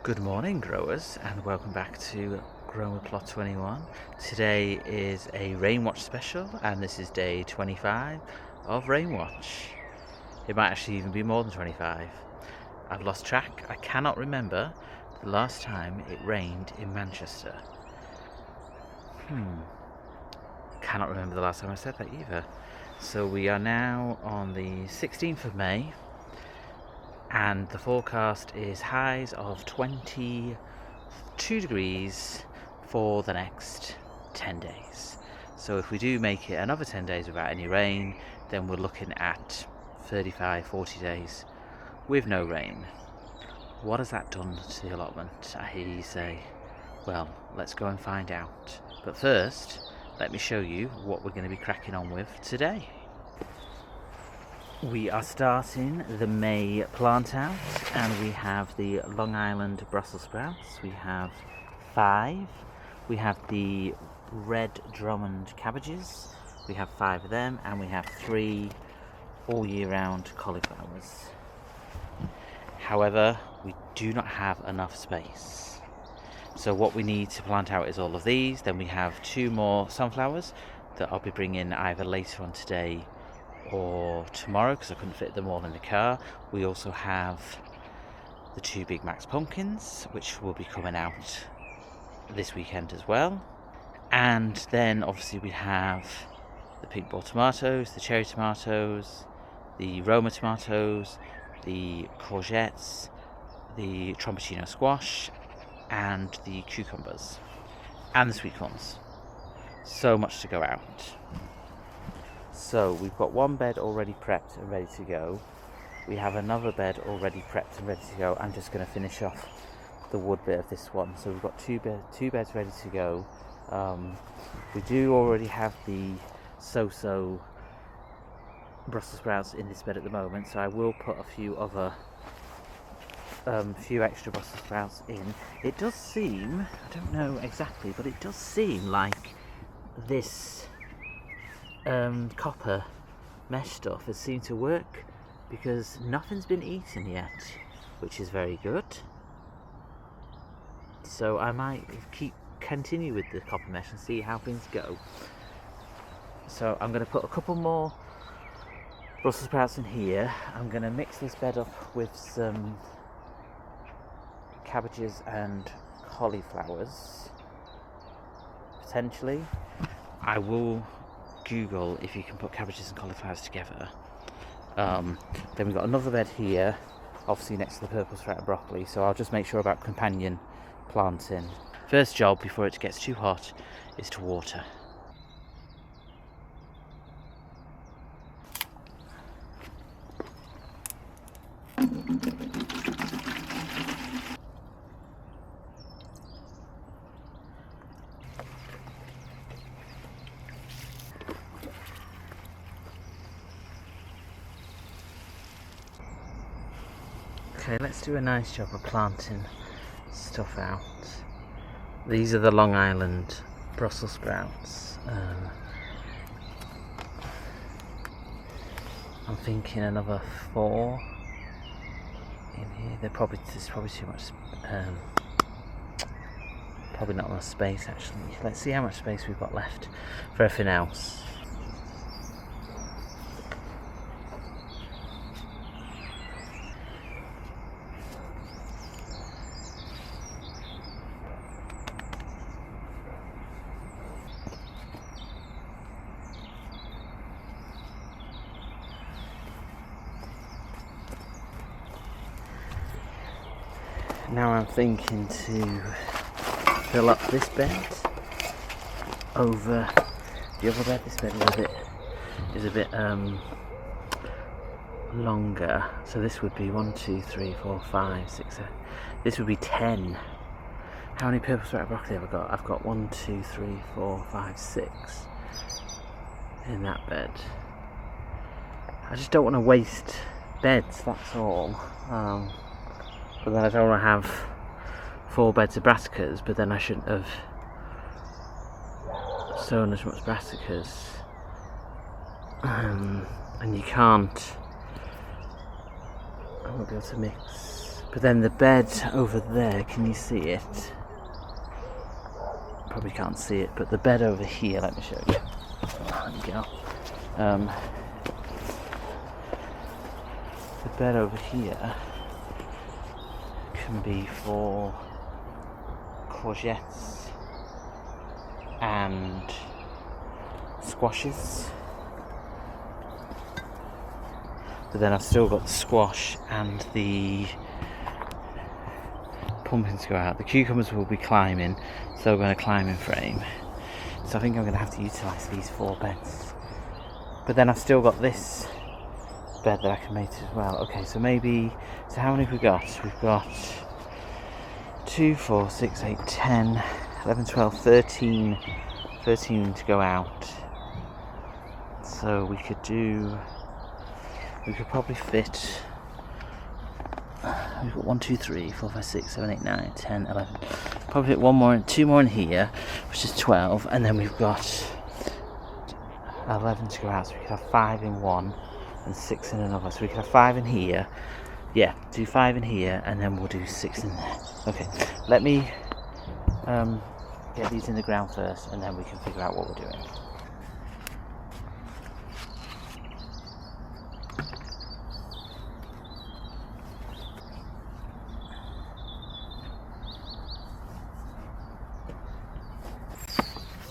Good morning, growers, and welcome back to Growing with Plot 21. Today is a Rainwatch special, and this is day 25 of Rainwatch. It might actually even be more than 25. I've lost track. I cannot remember the last time it rained in Manchester. Cannot remember the last time I said that either. So we are now on the 16th of May. And the forecast is highs of 22 degrees for the next 10 days. So if we do make it another 10 days without any rain, then we're looking at 35-40 days with no rain. What has that done to the allotment, I hear you say? Well, let's go and find out. But first, let me show you what we're going to be cracking on with today. We are starting the May plant out, and we have the Long Island Brussels Sprouts. We have 5. We have the red Drummund Cabbages. We have 5 of them, and we have 3 all year round cauliflowers. However, we do not have enough space. So what we need to plant out is all of these. Then we have 2 more sunflowers that I'll be bringing either later on today or tomorrow because I couldn't fit them all in the car. We also have the 2 Big Max pumpkins, which will be coming out this weekend as well. And then obviously we have the pink ball tomatoes, the cherry tomatoes, the Roma tomatoes, the courgettes, the trompettino squash, and the cucumbers, and the sweet corns. So much to go out. So we've got 1 bed already prepped and ready to go. We have another bed already prepped and ready to go. I'm just going to finish off the wood bit of this one. So we've got 2 beds ready to go. We do already have the so-so Brussels sprouts in this bed at the moment, so I will put a few extra Brussels sprouts in. It does seem, I don't know exactly, but it does seem like this copper mesh stuff has seemed to work because nothing's been eaten yet, which is very good. So I might continue with the copper mesh and see how things go. So I'm going to put a couple more Brussels sprouts in here. I'm going to mix this bed up with some cabbages and cauliflowers potentially. I will Google if you can put cabbages and cauliflowers together. Then we've got another bed here, obviously next to the purple sprout and broccoli, so I'll just make sure about companion planting. First job before it gets too hot is to water. Okay, let's do a nice job of planting stuff out. These are the Long Island Brussels sprouts. I'm thinking another 4 in here. There's probably too much. Probably not enough space actually. Let's see how much space we've got left for everything else. Now I'm thinking to fill up this bed over the other bed. This bed is a bit longer, so this would be 1, 2, 3, 4, 5, 6, 7. This would be 10. How many purple sprout broccoli have I got? I've got 1, 2, 3, 4, 5, 6 in that bed. I just don't want to waste beds, that's all. But then I don't want to have 4 beds of brassicas, but then I shouldn't have sown as much brassicas. And you can't, I won't be able to mix But then the bed over there, can you see it? Probably can't see it, but the bed over here, let me show you. There you go. The bed over here can be for courgettes and squashes. But then I've still got the squash and the pumpkins to go out. The cucumbers will be climbing, so they're going to climb in frame. So I think I'm going to have to utilise these 4 beds. But then I've still got this bed that I can make as well. Okay, so maybe, so how many have we got? We've got 2, 4, 6, 8, 10, 11, 12, 13 to go out. So we could probably fit, we've got 1, 2, 3, 4, 5, 6, 7, 8, 9, 10, 11. Probably fit 2 more in here, which is 12, and then we've got 11 to go out, so we could have 5 in one and 6 in another. So we could have 5 in here, yeah, do 5 in here, and then we'll do 6 in there. Okay, let me get these in the ground first, and then we can figure out what we're doing.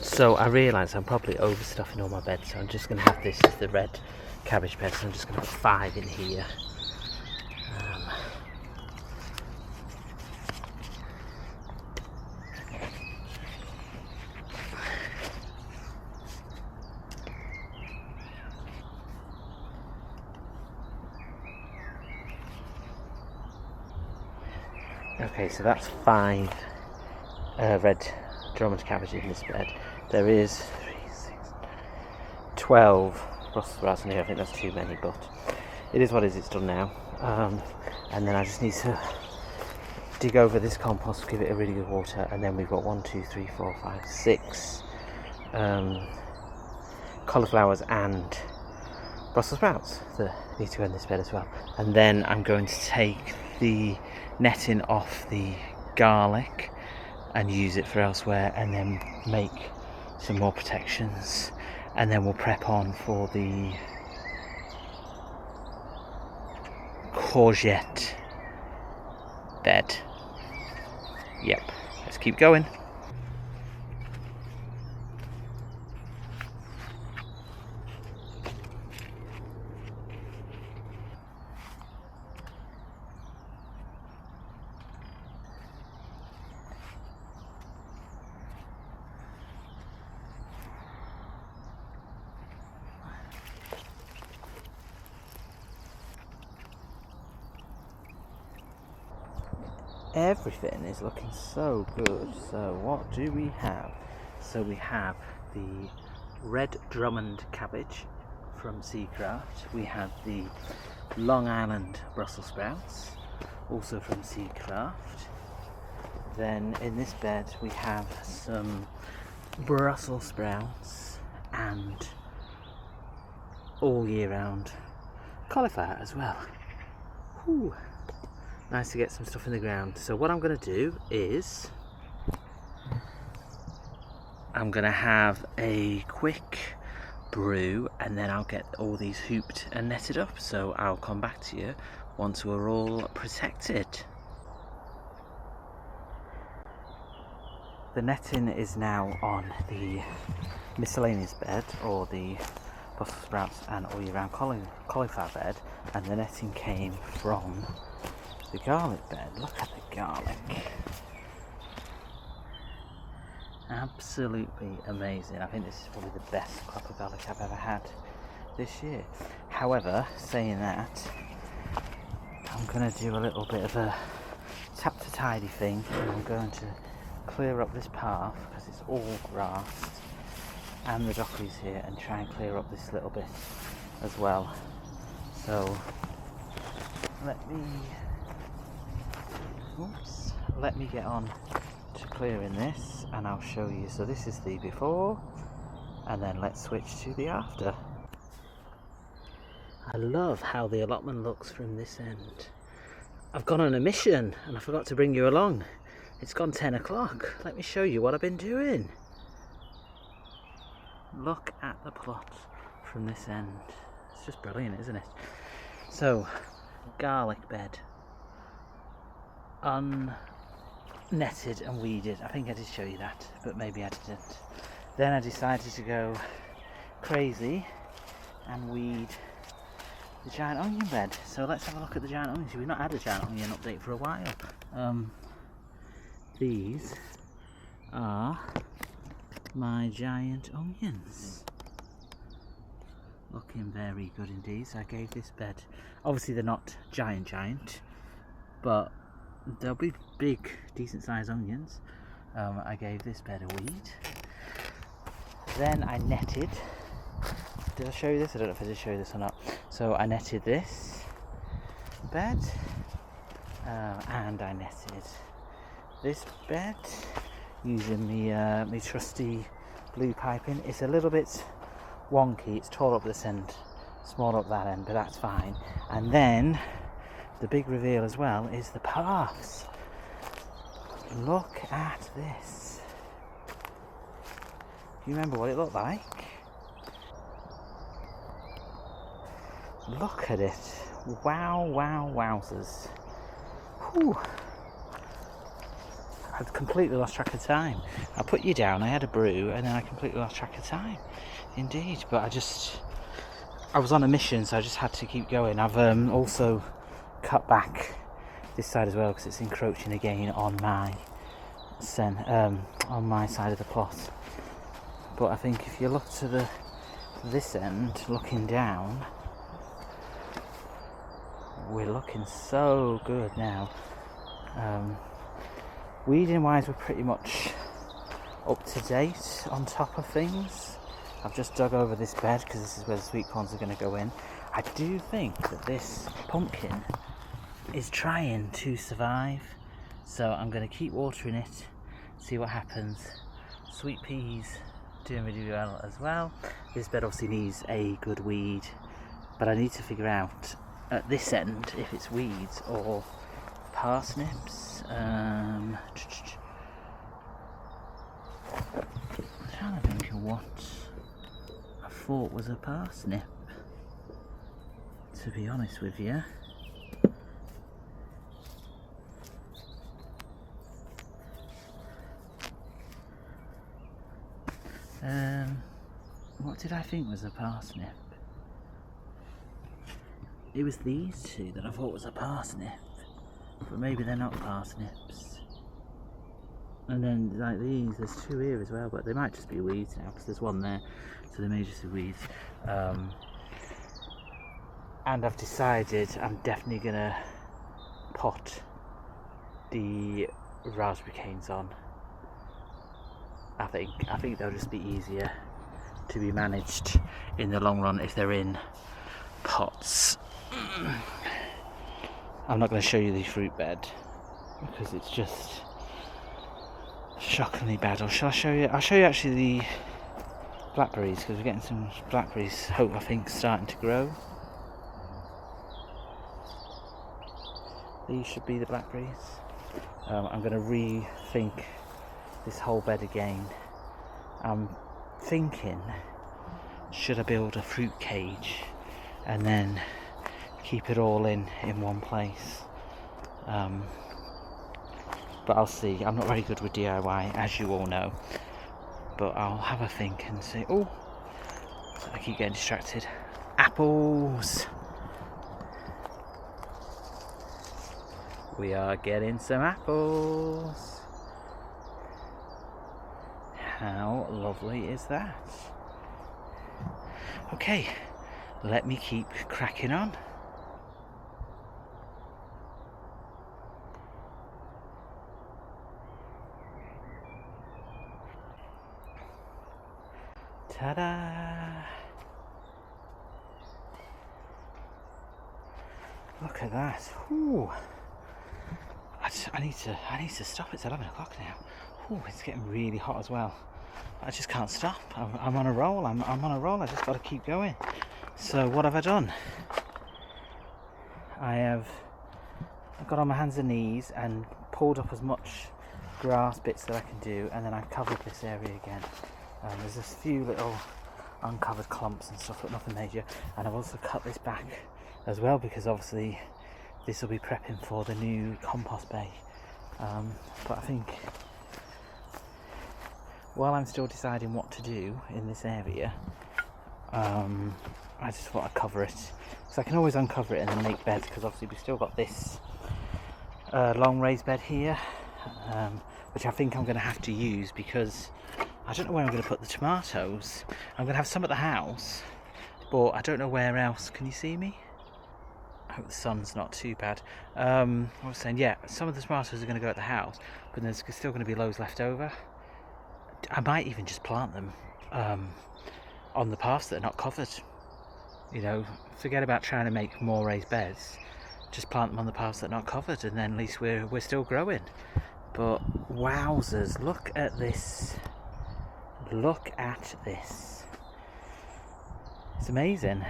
So I realise I'm probably overstuffing all my beds, so I'm just going to have this as the red cabbage bed, so I'm just going to put 5 in here. Okay, so that's 5 red Drummond cabbage in this bed. There is 3, 6, 12 Brussel sprouts in here. I think that's too many, but it is what it is. It's done now. And then I just need to dig over this compost, give it a really good water, and then we've got 1, 2, 3, 4, 5, 6 cauliflowers and Brussels sprouts that need to go in this bed as well. And then I'm going to take the netting off the garlic and use it for elsewhere, and then make some more protections, and then we'll prep on for the courgette bed. Yep, let's keep going. Everything is looking so good. So what do we have? So we have the red Drummond cabbage from Seacraft. We have the Long Island Brussels sprouts, also from Seacraft. Then in this bed we have some Brussels sprouts and all year round cauliflower as well. Whew. Nice to get some stuff in the ground. So what I'm going to do is I'm going to have a quick brew, and then I'll get all these hooped and netted up. So I'll come back to you once we're all protected. The netting is now on the miscellaneous bed, or the Brussels sprouts and all year round cauliflower bed, and the netting came from the garlic bed. Look at the garlic. Absolutely amazing. I think this is probably the best crop of garlic I've ever had this year. However, saying that, I'm going to do a little bit of a tap to tidy thing, and I'm going to clear up this path because it's all grass, and the dockery's here, and try and clear up this little bit as well. So let me get on to clearing this, and I'll show you. So this is the before, and then let's switch to the after. I love how the allotment looks from this end. I've gone on a mission and I forgot to bring you along. It's gone 10 o'clock. Let me show you what I've been doing. Look at the plot from this end. It's just brilliant, isn't it? So, garlic bed. Unnetted and weeded. I think I did show you that, but maybe I didn't. Then I decided to go crazy and weed the giant onion bed. So let's have a look at the giant onions. We've not had a giant onion update for a while. These are my giant onions. Looking very good indeed. So I gave this bed, obviously they're not giant, but they'll be big, decent sized onions. I gave this bed a weed. Then I netted. Did I show you this? I don't know if I did show you this or not. So I netted this bed, and I netted this bed using my trusty blue piping. It's a little bit wonky. It's tall up this end, small up that end, but that's fine. And then the big reveal as well is the paths. Look at this. Do you remember what it looked like? Look at it. Wow, wowzers. Whew. I'd completely lost track of time. I put you down, I had a brew, and then I completely lost track of time. Indeed, but I was on a mission, so I just had to keep going. I've also cut back this side as well because it's encroaching again on my side of the plot. But I think if you look to this end, looking down, we're looking so good now. Weeding wise, we're pretty much up to date on top of things. I've just dug over this bed because this is where the sweet corns are going to go in. I do think that this pumpkin is trying to survive, so I'm going to keep watering it, see what happens. Sweet peas doing really well as well. This bed obviously needs a good weed, but I need to figure out at this end if it's weeds or parsnips. I'm trying to think of what I thought was a parsnip, to be honest with you. What did I think was a parsnip? It was these two that I thought was a parsnip, but maybe they're not parsnips. And then like these, there's two here as well, but they might just be weeds now because there's one there, so they may just be weeds. And I've decided I'm definitely gonna pot the raspberry canes on. I think they'll just be easier to be managed in the long run if they're in pots. I'm not going to show you the fruit bed because it's just shockingly bad. Or shall I show you? I'll show you actually the blackberries because we're getting some blackberries. I think starting to grow. These should be the blackberries. I'm going to rethink this whole bed again. I'm thinking, should I build a fruit cage and then keep it all in one place? But I'll see. I'm not very good with DIY, as you all know, but I'll have a think and see. Oh, I keep getting distracted. Apples. We are getting some apples. How lovely is that? Okay, let me keep cracking on. Ta-da! Look at that. Ooh. I need to stop. It's 11 o'clock now. Ooh, it's getting really hot as well. I just can't stop. I'm on a roll. I'm on a roll. I just got to keep going. So what have I done? I have I've got on my hands and knees and pulled up as much grass bits that I can do, and then I've covered this area again. There's a few little uncovered clumps and stuff, but nothing major. And I've also cut this back as well, because obviously this will be prepping for the new compost bay. But I think while I'm still deciding what to do in this area, I just thought I'd cover it, because I can always uncover it and then make beds, because obviously we've still got this long raised bed here, which I think I'm going to have to use, because I don't know where I'm going to put the tomatoes. I'm going to have some at the house, but I don't know where else. Can you see me? I hope the sun's not too bad. I was saying, yeah, some of the tomatoes are going to go at the house, but there's still going to be loads left over. I might even just plant them on the paths that are not covered. You know, forget about trying to make more raised beds. Just plant them on the paths that are not covered, and then at least we're still growing. But wowzers, look at this. Look at this. It's amazing.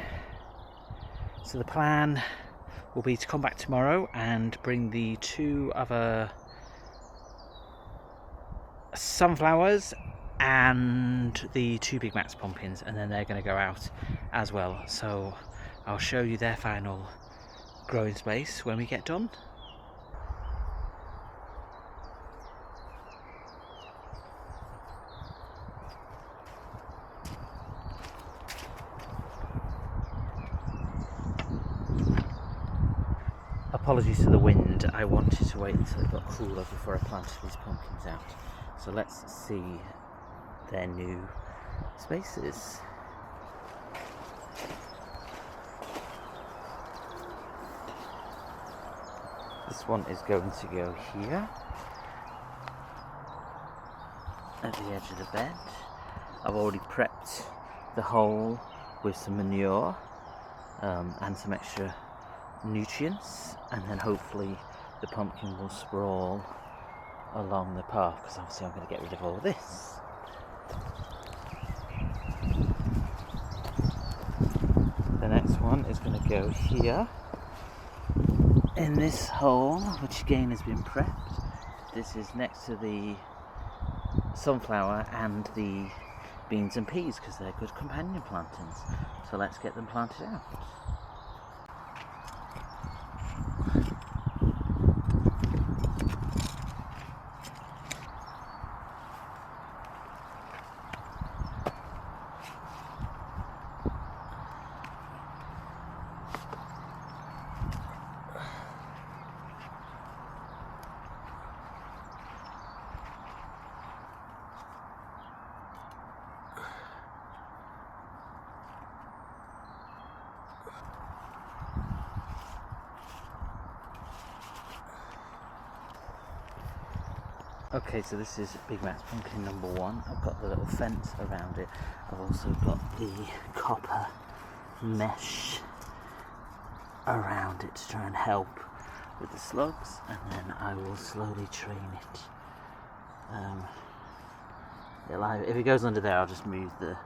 So the plan will be to come back tomorrow and bring the 2 other sunflowers and the 2 Big Macs pumpkins, and then they're going to go out as well. So I'll show you their final growing space when we get done. Apologies to the wind, I wanted to wait until it got cooler before I planted these pumpkins out. So let's see their new spaces. This one is going to go here at the edge of the bed. I've already prepped the hole with some manure and some extra nutrients, and then hopefully the pumpkin will sprawl along the path, because obviously I'm going to get rid of all this. The next one is going to go here in this hole, which again has been prepped. This is next to the sunflower and the beans and peas, because they're good companion plantings. So let's get them planted out. Okay, so this is Big Mac's pumpkin number 1. I've got the little fence around it. I've also got the copper mesh around it to try and help with the slugs, and then I will slowly train it. If it goes under there, I'll just move the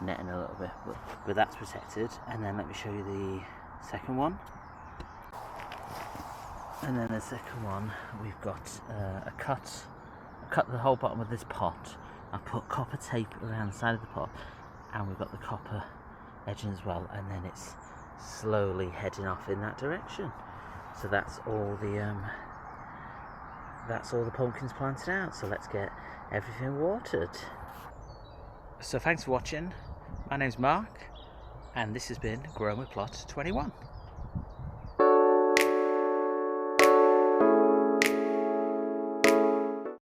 netting a little bit, but that's protected. And then let me show you the second one. And then the second one, we've got I cut the whole bottom of this pot. I put copper tape around the side of the pot, and we've got the copper edging as well, and then it's slowly heading off in that direction. So that's all the pumpkins planted out. So let's get everything watered. So thanks for watching. My name's Mark, and this has been Grown with Plot 21.